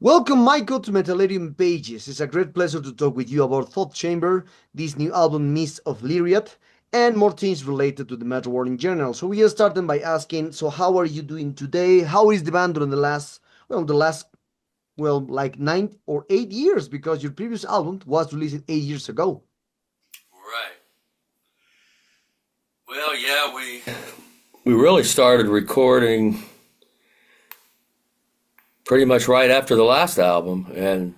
Welcome, Michael, to Metallarium Pages. It's a great pleasure to talk with you about Thought Chamber, this new album, Mist of Lyriat, and more things related to the metal world in general. So we are starting by asking, so how are you doing today? How is the band during like 9 or 8 years? Because your previous album was released 8 years ago. Right. Well, yeah, we really started recording pretty much right after the last album, and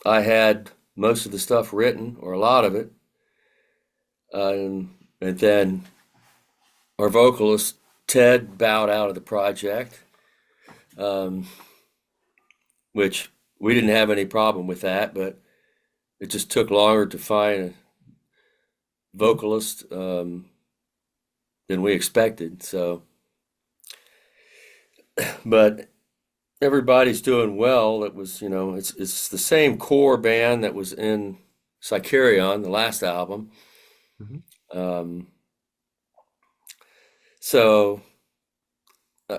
I had most of the stuff written, or a lot of it, and then our vocalist Ted bowed out of the project, um, which we didn't have any problem with that, but it just took longer to find a vocalist than we expected. So, but everybody's doing well. It was, it's the same core band that was in Psycherion, the last album. Mhm. Um, so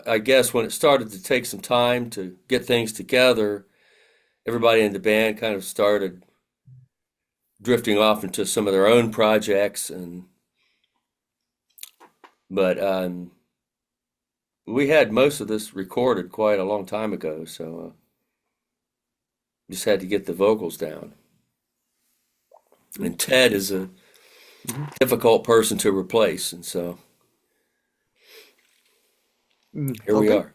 I guess when it started to take some time to get things together, everybody in the band kind of started drifting off into some of their own projects, but we had most of this recorded quite a long time ago, so just had to get the vocals down. And Ted is a Mhm. difficult person to replace, and so here we Okay. are.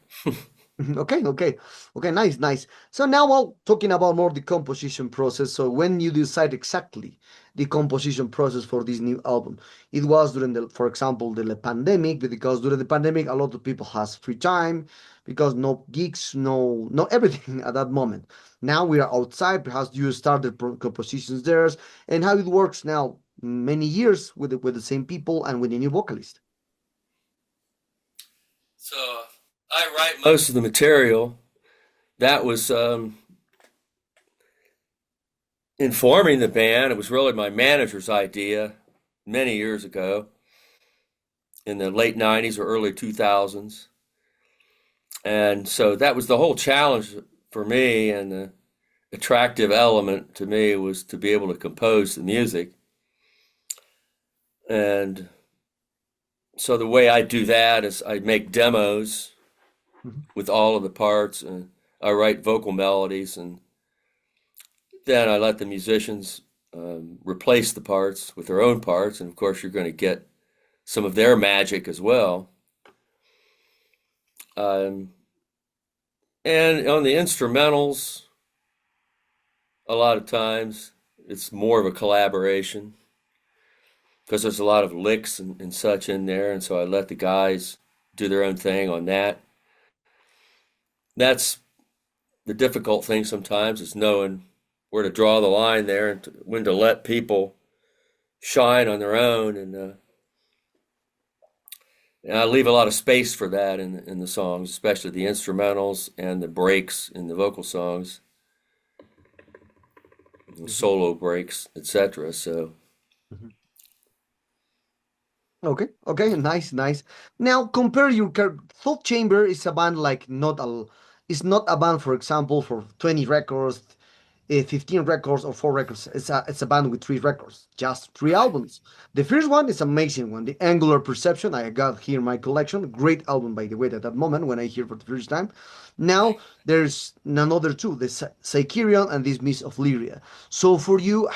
Okay, nice, nice. So now while talking about more the composition process, so when you decide exactly the composition process for this new album, it was during for example, the pandemic, because during the pandemic, a lot of people has free time because no gigs, no everything at that moment. Now we are outside, perhaps you started compositions there, and how it works now, many years with the same people and with a new vocalist. So I write most of the material. That was informing the band. It was really my manager's idea many years ago in the late 90s or early 2000s. And so that was the whole challenge for me, and the attractive element to me was to be able to compose the music. And so the way I do that is I make demos Mhm. with all of the parts, and I write vocal melodies, and then I let the musicians replace the parts with their own parts. And of course, you're going to get some of their magic as well. Um, and on the instrumentals, a lot of times it's more of a collaboration because there's a lot of licks and such in there. And so I let the guys do their own thing on that. That's the difficult thing sometimes, is knowing where to draw the line there, and when to let people shine on their own. And I leave a lot of space for that in the songs, especially the instrumentals and the breaks in the vocal songs, Mhm. solo breaks, etc. So Mhm. Okay, nice, nice. Now compare your Thought Chamber is a band like not a, it's not a band, for example, for 20 records, 15 records or 4 records. It's a band with 3 records, just 3 albums. The first one is amazing one, the Angular Perception. I got here in my collection. Great album, by the way, at that moment when I hear for the first time. Now thank there's another two, the Psycherion and this Miss of Lyria. So for you,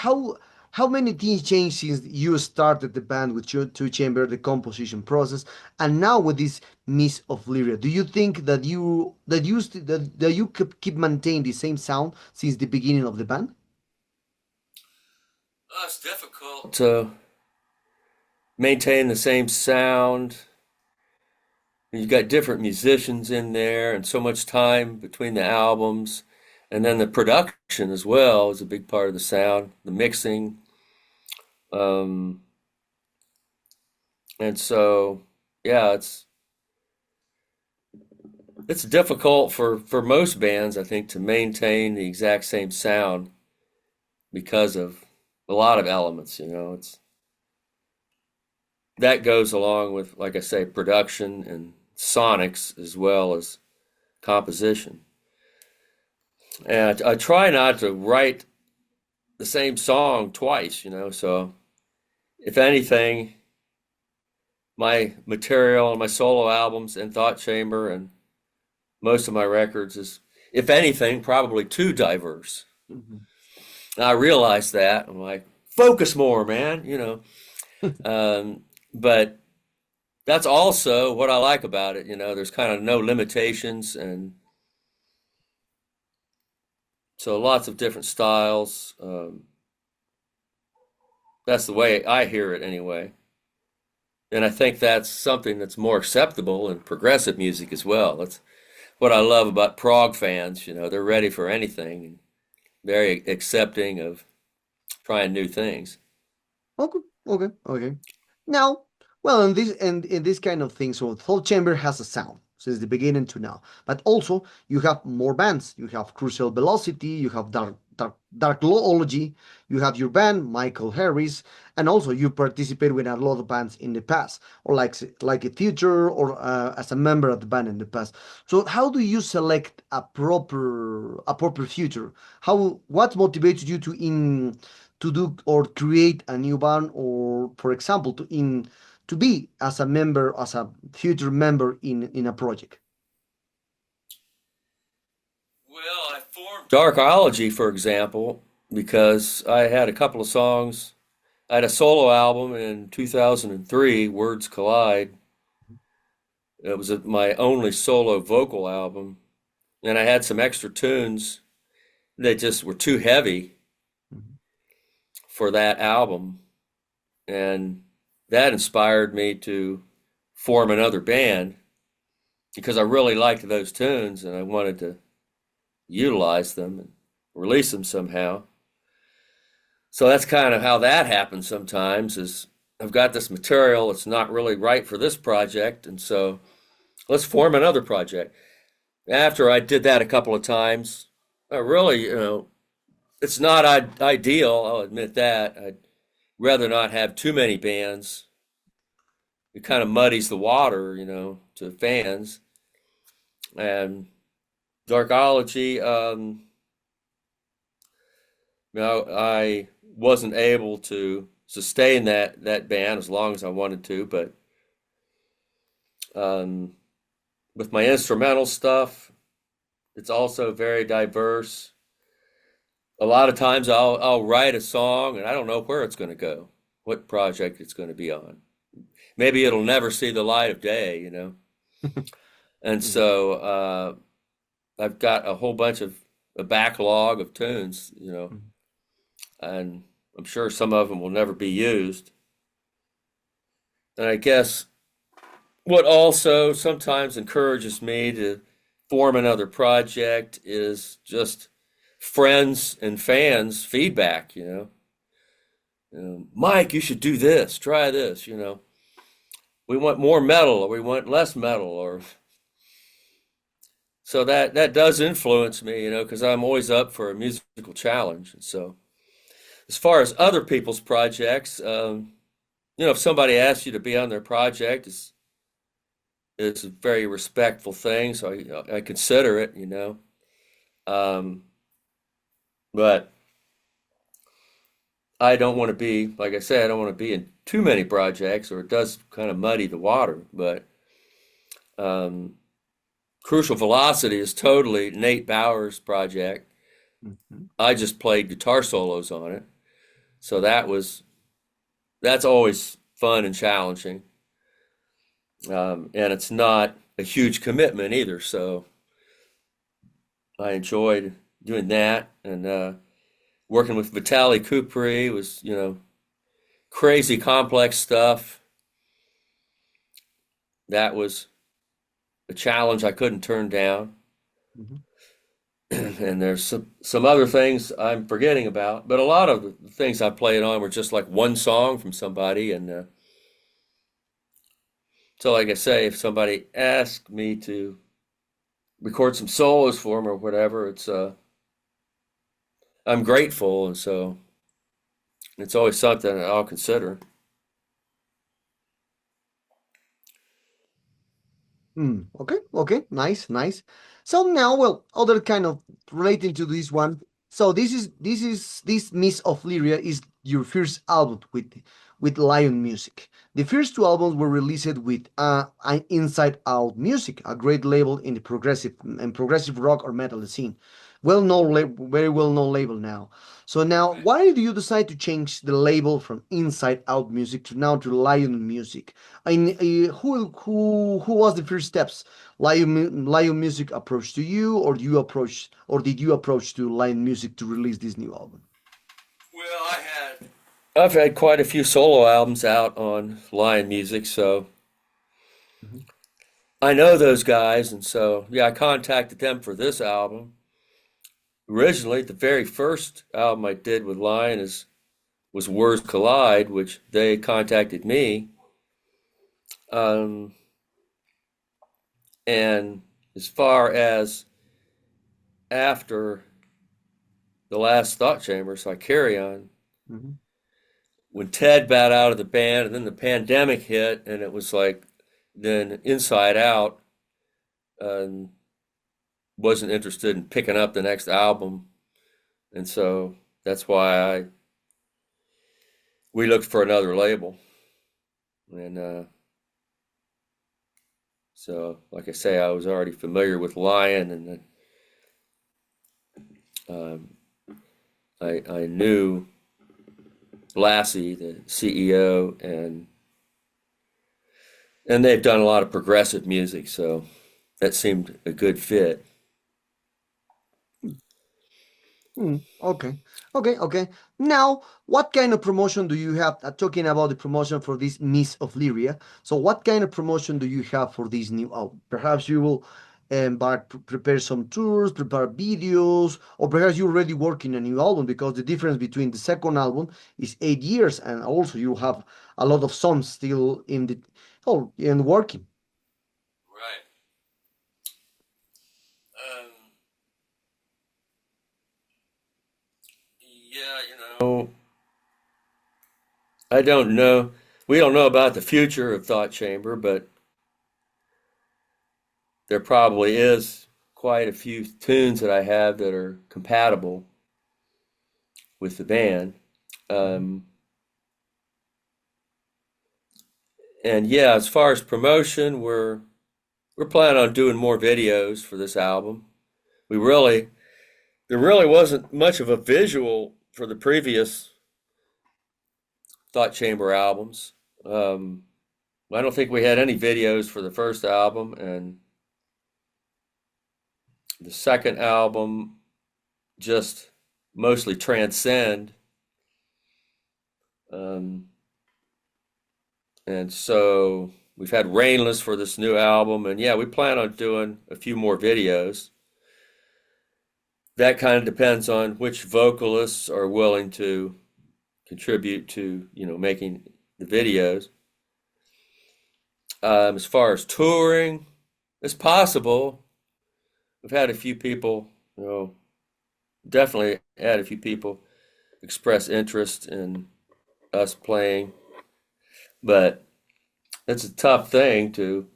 how many things changed since you started the band with two chamber, the composition process, and now with this Miss of Lyria? Do you think that you keep maintain the same sound since the beginning of the band? it's difficult to maintain the same sound. You've got different musicians in there, and so much time between the albums, and then the production as well is a big part of the sound, the mixing. Um, and so, yeah, it's difficult for most bands, I think, to maintain the exact same sound because of a lot of elements. It's that goes along with, like I say, production and sonics as well as composition. And I try not to write the same song twice, so if anything, my material and my solo albums and Thought Chamber and most of my records is, if anything, probably too diverse. Mhm. And I realize that. I'm like, focus more, man. But that's also what I like about it. There's kind of no limitations, and so lots of different styles. That's the way I hear it anyway. And I think that's something that's more acceptable in progressive music as well. That's what I love about prog fans. They're ready for anything and very accepting of trying new things. Okay, okay, okay. Now, well, in this kind of thing, so Thought Chamber has a sound since the beginning to now, but also you have more bands. You have Crucial Velocity, you have Dark Lawology, you have your band Michael Harris, and also you participate with a lot of bands in the past, or like a theater or as a member of the band in the past. So how do you select a proper future? What motivates you to do or create a new band, or for example to be as a member, as a future member in a project? Well, I formed Darkology, for example, because I had a couple of songs. I had a solo album in 2003, Words Collide. It was my only solo vocal album, and I had some extra tunes that just were too heavy Mhm. for that album, and that inspired me to form another band because I really liked those tunes and I wanted to utilize them and release them somehow. So that's kind of how that happens sometimes is I've got this material that's not really right for this project, and so let's form another project. After I did that a couple of times, I really, it's not ideal, I'll admit that. I'd rather not have too many bands. It kind of muddies the water, to fans. And Darkology, I wasn't able to sustain that band as long as I wanted to, but um, with my instrumental stuff, it's also very diverse. A lot of times I'll write a song and I don't know where it's going to go, what project it's going to be on. Maybe it'll never see the light of day. And Mhm. so I've got a whole bunch of a backlog of tunes, Mhm. and I'm sure some of them will never be used. And I guess what also sometimes encourages me to form another project is just friends and fans' feedback. Mike, you should do this, try this. We want more metal or we want less metal or so that does influence me, because I'm always up for a musical challenge. And so as far as other people's projects, if somebody asks you to be on their project, it's a very respectful thing, so I consider it. Um, but I don't want to be, like I said, I don't want to be in too many projects, or it does kind of muddy the water. But um, Crucial Velocity is totally Nate Bauer's project. Mhm. I just played guitar solos on it, so that's always fun and challenging, and it's not a huge commitment either. So I enjoyed doing that, and working with Vitaly Kupri was, crazy complex stuff. That was a challenge I couldn't turn down. Mhm. And there's some other things I'm forgetting about, but a lot of the things I played on were just like one song from somebody, and so like I say, if somebody asked me to record some solos for them or whatever, it's I'm grateful, and so it's always something that I'll consider. Okay, okay, nice, nice. So now, well, other kind of relating to this one. So this Miss of Lyria is your first album with Lion Music. The first two albums were released with an Inside Out Music, a great label in the progressive rock or metal scene. Very well known label now. So now, Right. why do you decide to change the label from Inside Out Music to now to Lion Music? I mean, who was the first steps? Lion Music approach to you, or did you approach to Lion Music to release this new album? Well, I've had quite a few solo albums out on Lion Music, so Mhm. I know those guys, and so yeah, I contacted them for this album. Originally, the very first album I did with Lion is was Words Collide, which they contacted me. Um, and as far as after the last Thought Chamber, so I carry on. Mhm. When Ted bowed out of the band, and then the pandemic hit, and it was like then Inside Out. Um, wasn't interested in picking up the next album, and so that's why I we looked for another label. And so, like I say, I was already familiar with Lion, and um, I knew Lassie, the CEO, and they've done a lot of progressive music, so that seemed a good fit. Okay, okay, okay. Now, what kind of promotion do you have? Talking about the promotion for this Miss of Lyria. So, what kind of promotion do you have for this new album? Perhaps you will prepare some tours, prepare videos, or perhaps you're already working a new album because the difference between the second album is 8 years, and also you have a lot of songs still in working. Right. Um, yeah, I don't know. We don't know about the future of Thought Chamber, but there probably is quite a few tunes that I have that are compatible with the band. Mhm. Um, and yeah, as far as promotion, we're planning on doing more videos for this album. We really there really wasn't much of a visual for the previous Thought Chamber albums. Um, I don't think we had any videos for the first album, and the second album just mostly transcend. Um, and so we've had Rainless for this new album, and yeah, we plan on doing a few more videos. That kind of depends on which vocalists are willing to contribute to, making the videos. As far as touring, it's possible. We've had a few people, definitely had a few people express interest in us playing, but it's a tough thing to.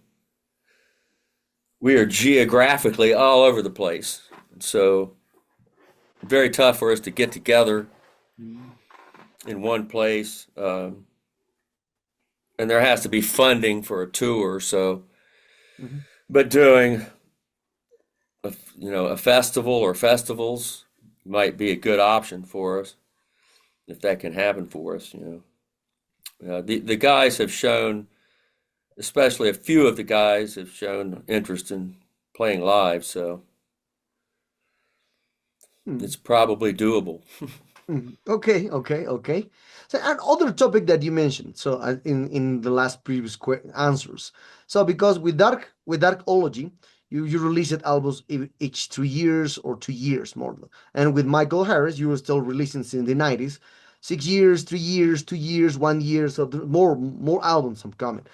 We are geographically all over the place, so very tough for us to get together Mhm. in one place. And there has to be funding for a tour. So, Mhm. but doing a festival or festivals might be a good option for us if that can happen for us. The guys have shown, especially a few of the guys have shown interest in playing live. So Mhm. it's probably doable. Okay, okay, okay. So, and other topic that you mentioned, so in the last previous answers. So, because with Darkology, you released albums each 3 years or 2 years more, and with Michael Harris, you were still releasing since the 90s, 6 years, 3 years, 2 years, 1 year. So more albums are coming.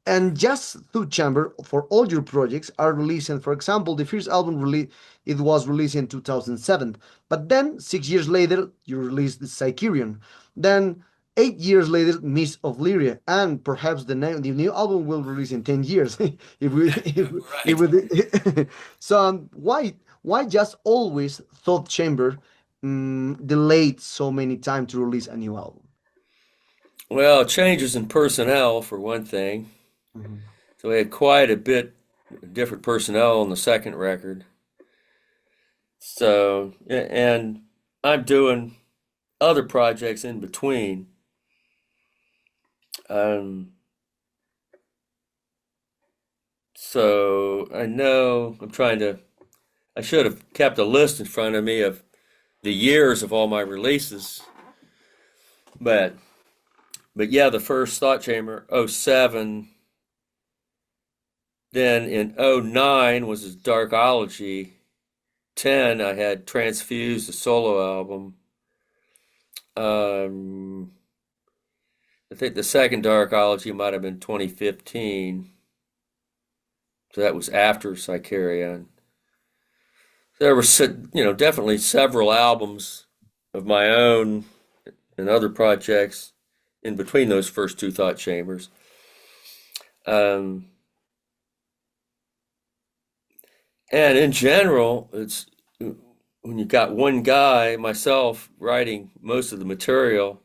And just through chamber for all your projects are releasing. For example, the first album release it was released in 2007, but then 6 years later you released the Psycherion. Then 8 years later, Miss of Lyria, and perhaps the new album will release in 10 years. if we, if Right. we, so why just always Thought Chamber delayed so many times to release a new album? Well, changes in personnel for one thing. Mhm. So we had quite a bit different personnel on the second record. So, and I'm doing other projects in between. Um, so I know I should have kept a list in front of me of the years of all my releases. But, but yeah, the first Thought Chamber, '07. Then in '09 was his Darkology. 10, I had Transfused, a solo album. Um, I think the second Darkology might have been 2015. So that was after Sicarion. There were, definitely several albums of my own and other projects in between those first two Thought Chambers. Um, and in general, it's when you got one guy, myself, writing most of the material.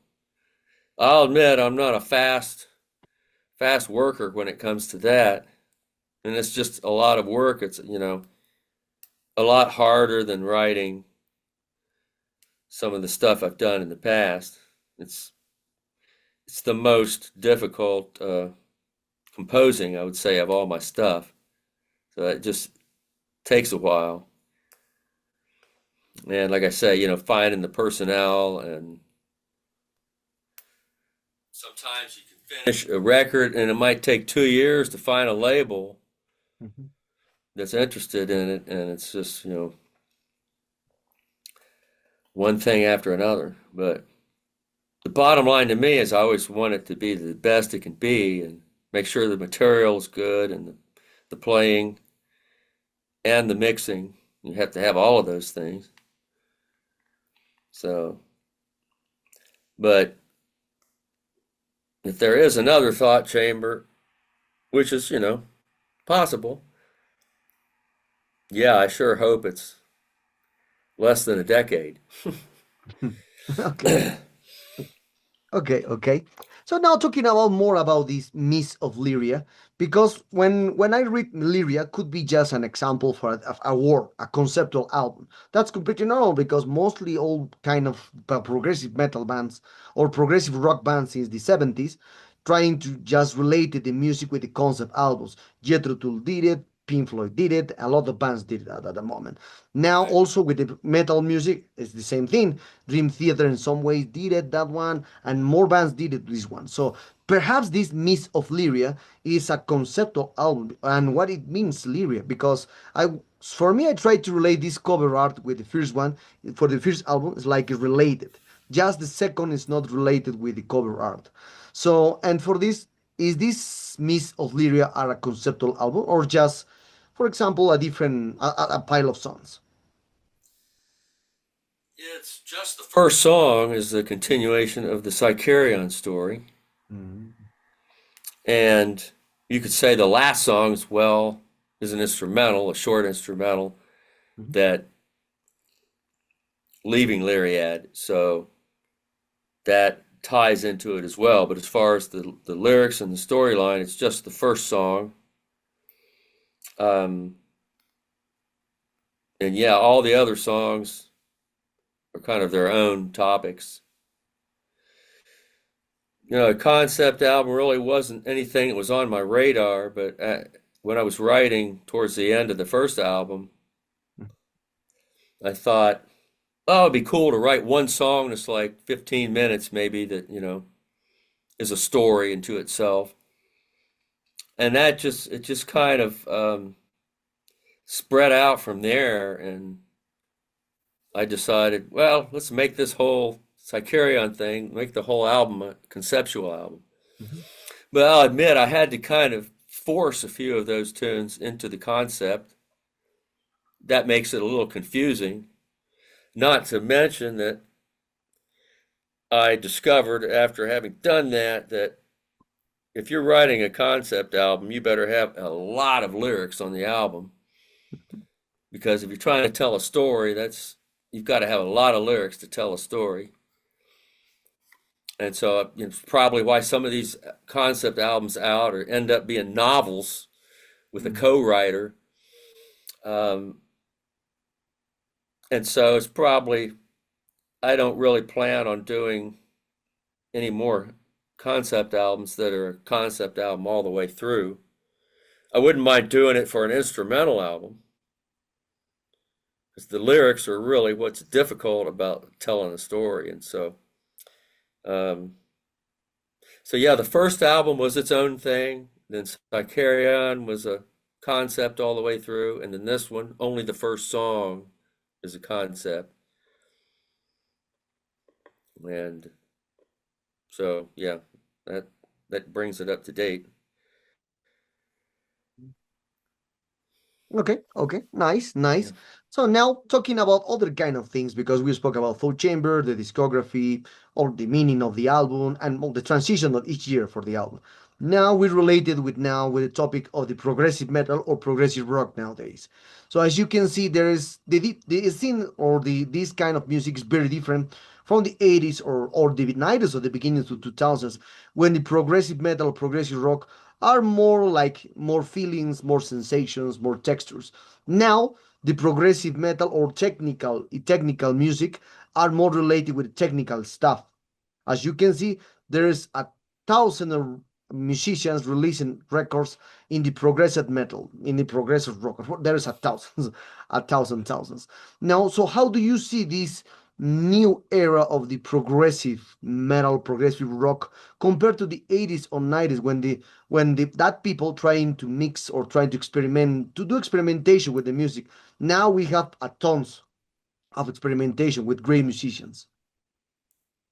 I'll admit I'm not a fast worker when it comes to that, and it's just a lot of work. It's a lot harder than writing some of the stuff I've done in the past. It's it's the most difficult composing, I would say, of all my stuff. So it just takes a while. And like I say, finding the personnel, and sometimes you can finish a record and it might take 2 years to find a label Mhm. that's interested in it, and it's just, one thing after another. But the bottom line to me is I always want it to be the best it can be, and make sure the material is good, and the playing and the mixing. You have to have all of those things. So, but if there is another thought chamber, which is, possible, yeah, I sure hope it's less than a decade. Okay. Okay. So now talking about more about this Miss of Lyria, because when I read Lyria, could be just an example for a work, a conceptual album. That's completely normal because mostly all kind of progressive metal bands or progressive rock bands since the 70s trying to just relate the music with the concept albums. Jethro Tull did it. Pink Floyd did it. A lot of bands did it at the moment. Now Right. also with the metal music, it's the same thing. Dream Theater in some ways did it that one, and more bands did it this one. So perhaps this Miss of Lyria is a conceptual album, and what it means Lyria, because for me I tried to relate this cover art with the first one. For the first album, it's like related. Just the second is not related with the cover art. So and for this, is this Miss of Lyria are a conceptual album or just, for example, a pile of songs? It's just the first song is the continuation of the Sicarion story. Mhm. And you could say the last song as well is an instrumental, a short instrumental Mhm. that leaving Lyriad. So that ties into it as well. But as far as the lyrics and the storyline, it's just the first song. Um, and yeah, all the other songs are kind of their own topics. A concept album really wasn't anything that was on my radar, but when I was writing towards the end of the first album, I thought, oh, it'd be cool to write one song that's like 15 minutes, maybe, that, is a story into itself. And it just kind of spread out from there. And I decided, well, let's make this whole Sicarion thing, make the whole album a conceptual album. Mhm. But I'll admit I had to kind of force a few of those tunes into the concept. That makes it a little confusing. Not to mention that I discovered after having done that that if you're writing a concept album, you better have a lot of lyrics on the album because if you're trying to tell a story, that's you've got to have a lot of lyrics to tell a story. And so it's probably why some of these concept albums out or end up being novels with a Mhm. co-writer. Um, and so it's probably I don't really plan on doing any more concept albums that are a concept album all the way through. I wouldn't mind doing it for an instrumental album because the lyrics are really what's difficult about telling a story. And um, so yeah, the first album was its own thing. Then Carry was a concept all the way through, and then this one, only the first song is a concept. And so yeah, that that brings it up to date. Okay, okay, nice, nice. Yeah. So now talking about other kind of things, because we spoke about Full Chamber, the discography, or the meaning of the album, and well, the transition of each year for the album. Now we related with the topic of the progressive metal or progressive rock nowadays. So as you can see, there is the scene or the this kind of music is very different from the 80s or the 90s or the beginning of the 2000s when the progressive metal, progressive rock are more like more feelings, more sensations, more textures. Now, the progressive metal or technical music are more related with technical stuff. As you can see, there is a thousand of musicians releasing records in the progressive metal, in the progressive rock. There is a thousands, a thousand thousands. Now, so how do you see this new era of the progressive metal, progressive rock compared to the 80s or 90s when that people trying to mix or trying to experiment to do experimentation with the music. Now we have a tons of experimentation with great musicians.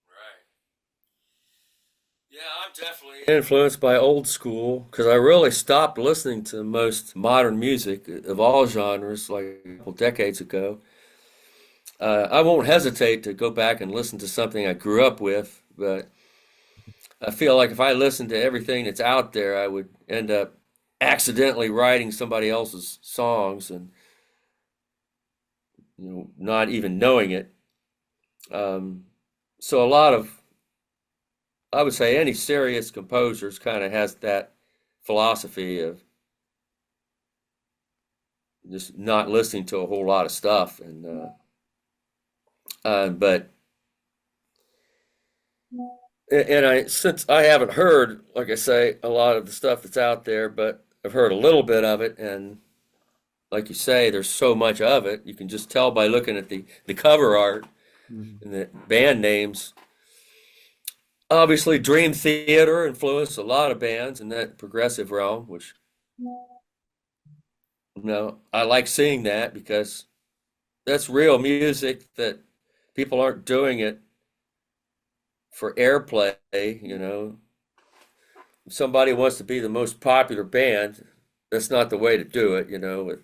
Right. Yeah, I'm definitely influenced by old school because I really stopped listening to most modern music of all genres like a couple decades ago. I won't hesitate to go back and listen to something I grew up with, but I feel like if I listened to everything that's out there, I would end up accidentally writing somebody else's songs and not even knowing it. Um, so a lot of I would say any serious composers kind of has that philosophy of just not listening to a whole lot of stuff but and I since I haven't heard like I say a lot of the stuff that's out there but I've heard a little bit of it and like you say there's so much of it you can just tell by looking at the cover art Mhm. and the band names. Obviously Dream Theater influenced a lot of bands in that progressive realm, which I like seeing that because that's real music that people aren't doing it for airplay. If somebody wants to be the most popular band, that's not the way to do it, with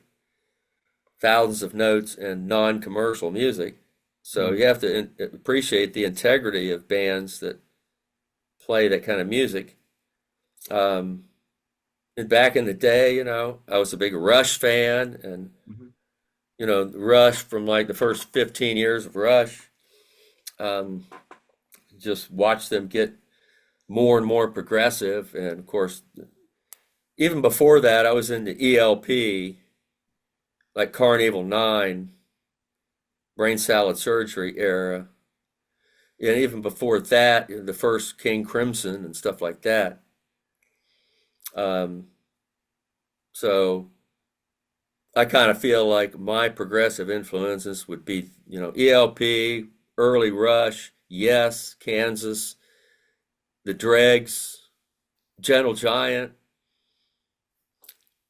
thousands of notes and non-commercial music. So you Mhm. have to appreciate the integrity of bands that play that kind of music. Um, and back in the day, I was a big Rush fan, and Mhm. Rush from like the first 15 years of Rush. Um, just watch them get more and more progressive. And of course, even before that, I was in the ELP, like Carnival 9, brain salad surgery era. And even before that, the first King Crimson and stuff like that. Um, so I kind of feel like my progressive influences would be, ELP, early Rush, Yes, Kansas, the Dregs, Gentle Giant,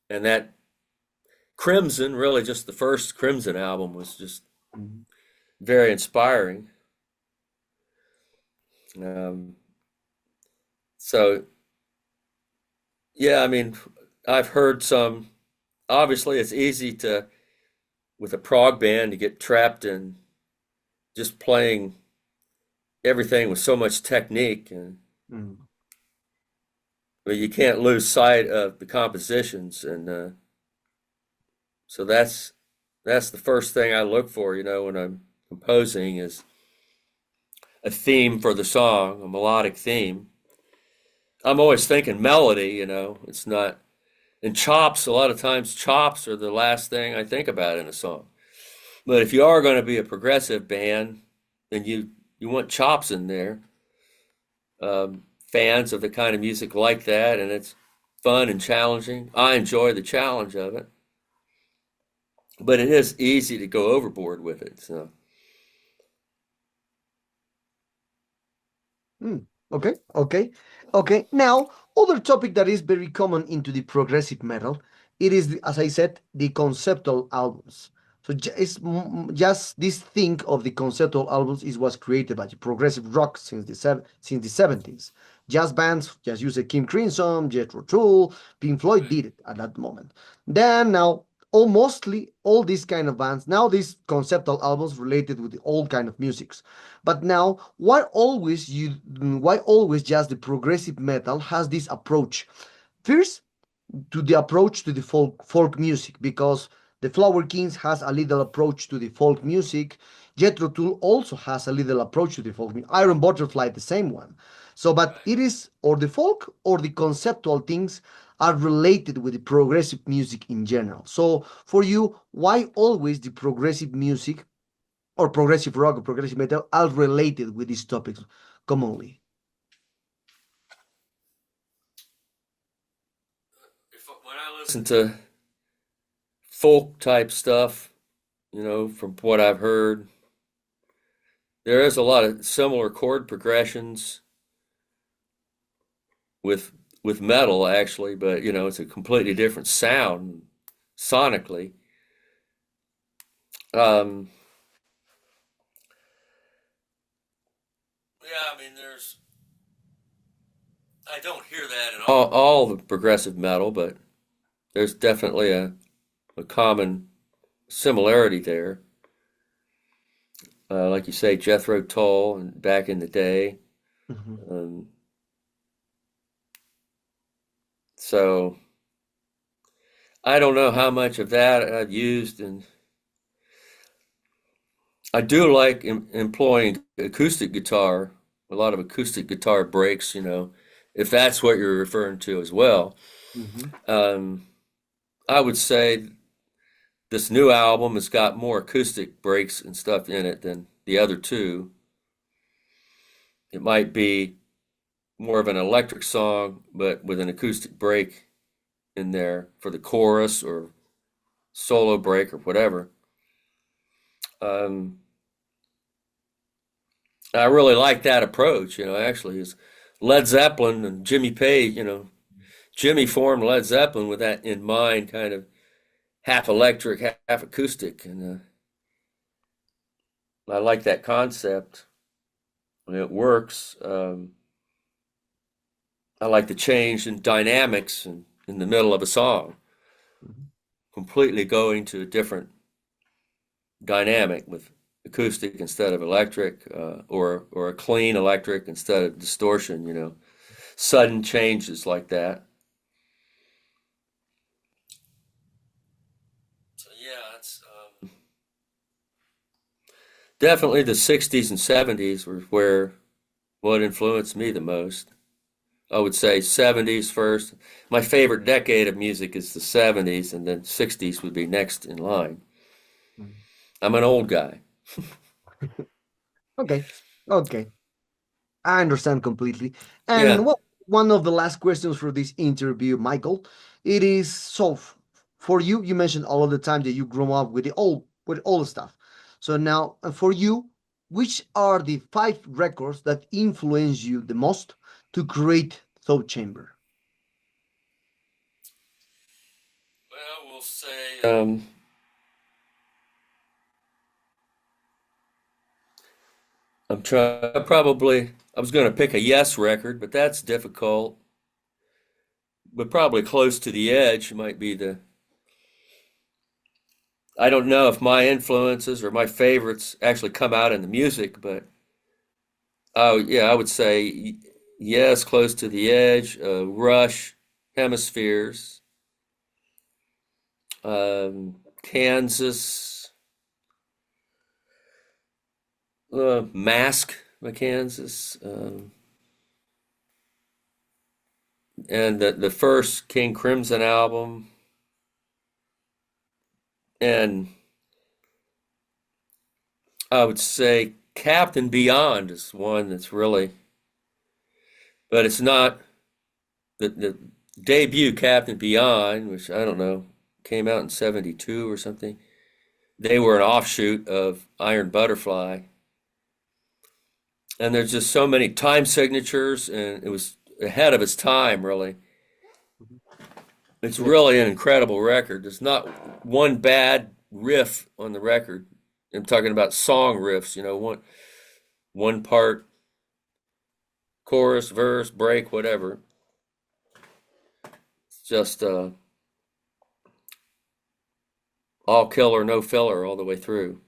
and that Crimson, really just the first Crimson album was just Mhm. very inspiring. Um, so yeah, I mean, I've heard some. Obviously, it's easy to with a prog band to get trapped in just playing everything with so much technique, and Mm. but you can't lose sight of the compositions, and so that's the first thing I look for, when I'm composing is a theme for the song, a melodic theme. I'm always thinking melody, it's not, and chops, a lot of times chops are the last thing I think about in a song. But if you are going to be a progressive band, then you want chops in there. Fans of the kind of music like that, and it's fun and challenging. I enjoy the challenge of it, but it is easy to go overboard with it. So Mm, okay, okay, okay. Now, other topic that is very common into the progressive metal, it is, as I said, the conceptual albums. So just this thing of the conceptual albums is was created by the progressive rock since the 70s. Jazz bands just use Kim Crimson, Jethro Tull, Pink Floyd did it at that moment. Then now all mostly all these kind of bands now these conceptual albums related with the old kind of musics, but now why always just the progressive metal has this approach first to the approach to the folk music, because the Flower Kings has a little approach to the folk music. Jethro Tull also has a little approach to the folk music. Iron Butterfly the same one. So, but it is or the folk or the conceptual things are related with the progressive music in general. So, for you, why always the progressive music or progressive rock or progressive metal are related with these topics commonly? when I listen to folk type stuff, from what I've heard, there is a lot of similar chord progressions with metal actually, but it's a completely different sound sonically. Um, yeah, I mean, I don't hear that in all the progressive metal, but there's definitely a common similarity there. Like you say, Jethro Tull and back in the day. Mhm. Um, so I don't know how much of that I've used, and I do like employing acoustic guitar, a lot of acoustic guitar breaks, if that's what you're referring to as well. Mhm. Um, I would say this new album has got more acoustic breaks and stuff in it than the other two. It might be more of an electric song, but with an acoustic break in there for the chorus or solo break or whatever. Um, I really like that approach. Actually, is Led Zeppelin and Jimmy Page. Jimmy formed Led Zeppelin with that in mind, kind of half electric, half acoustic, and I like that concept. And it works. I like the change in dynamics in the middle of a song, Mhm. completely going to a different dynamic with acoustic instead of electric, or a clean electric instead of distortion. Sudden changes like that. So yeah, it's definitely the '60s and '70s were where what influenced me the most. I would say '70s first. My favorite decade of music is the '70s, and then '60s would be next in line. Mhm. I'm an old guy. Okay, okay. I understand completely. Yeah. And well, one of the last questions for this interview, Michael, it is so for you. You mentioned all of the time that you grew up with all stuff. So now, for you, which are the five records that influence you the most to create Thought Chamber? Well, we'll say I'm trying. Probably I was going to pick a Yes record, but that's difficult. But probably Close to the Edge might be the. I don't know if my influences or my favorites actually come out in the music, but Oh, yeah, I would say yes, Close to the Edge, Rush, Hemispheres, Kansas, Mask by Kansas, and the first King Crimson album, and I would say Captain Beyond is one that's really, but it's not the debut Captain Beyond, which I don't know, came out in '72 or something. They were an offshoot of Iron Butterfly, and there's just so many time signatures, and it was ahead of its time, really. It's Yeah. really an incredible record. There's not one bad riff on the record. I'm talking about song riffs, one part, chorus, verse, break, whatever. It's just all killer, no filler all the way through.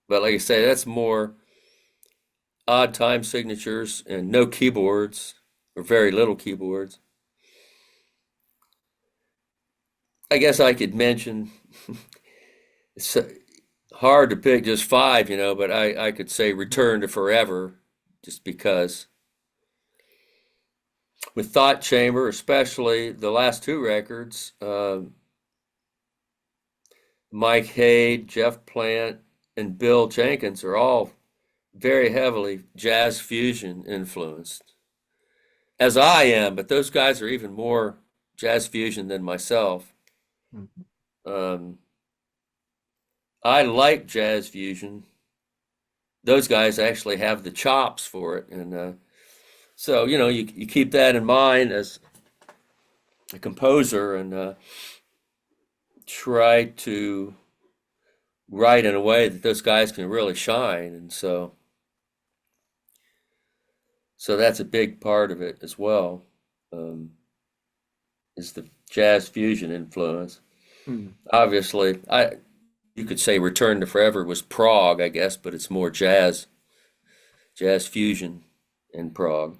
But like I say, that's more odd time signatures and no keyboards or very little keyboards. I guess I could mention it's hard to pick just five, but I could say Return to Forever just because with Thought Chamber, especially the last two records, Mike Haid, Jeff Plant, and Bill Jenkins are all very heavily jazz fusion influenced, as I am, but those guys are even more jazz fusion than myself. Mhm. Um, I like jazz fusion. Those guys actually have the chops for it, and so you keep that in mind as a composer and try to write in a way that those guys can really shine, and so that's a big part of it as well. Um, is the jazz fusion influence. Mm. Obviously, I you could say Return to Forever was prog, I guess, but it's more jazz fusion in prog.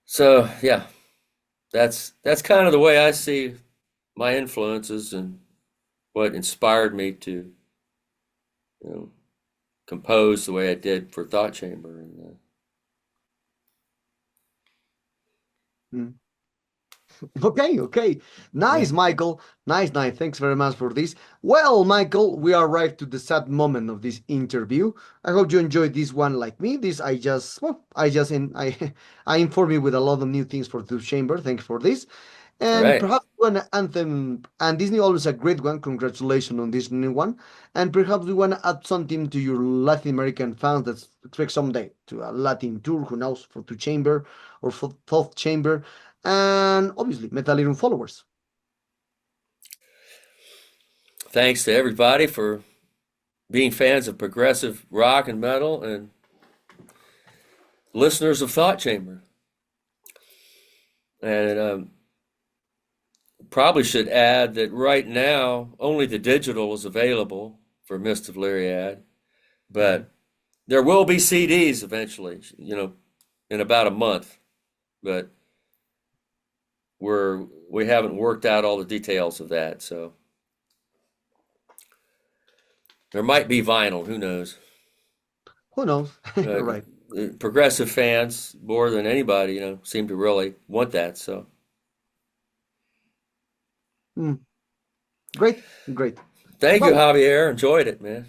So yeah, that's kind of the way I see my influences and what inspired me to you know compose the way I did for Thought Chamber. And Mm. Okay, okay. yeah, Nice, Michael. Nice, nice. Thanks very much for this. Well, Michael, we arrived to the sad moment of this interview. I hope you enjoyed this one like me. This I just well, I just in I I informed you with a lot of new things for the chamber. Thanks for this. all And right, perhaps one anthem, and Disney always a great one. Congratulations on this new one. And perhaps we want to add something to your Latin American fans that expect someday to a Latin tour, who knows, for two chamber or for fourth chamber, and obviously Metallirum followers. thanks to everybody for being fans of progressive rock and metal and listeners of Thought Chamber. And probably should add that right now only the digital is available for Mist of Lyriad, Mhm. but there will be CDs eventually, in about a month. But we haven't worked out all the details of that, so there might be vinyl. Who knows? Who knows? Uh, Right. Progressive fans more than anybody, seem to really want that. So Mm, great, great. thank you, Well, Javier. Enjoyed it, man.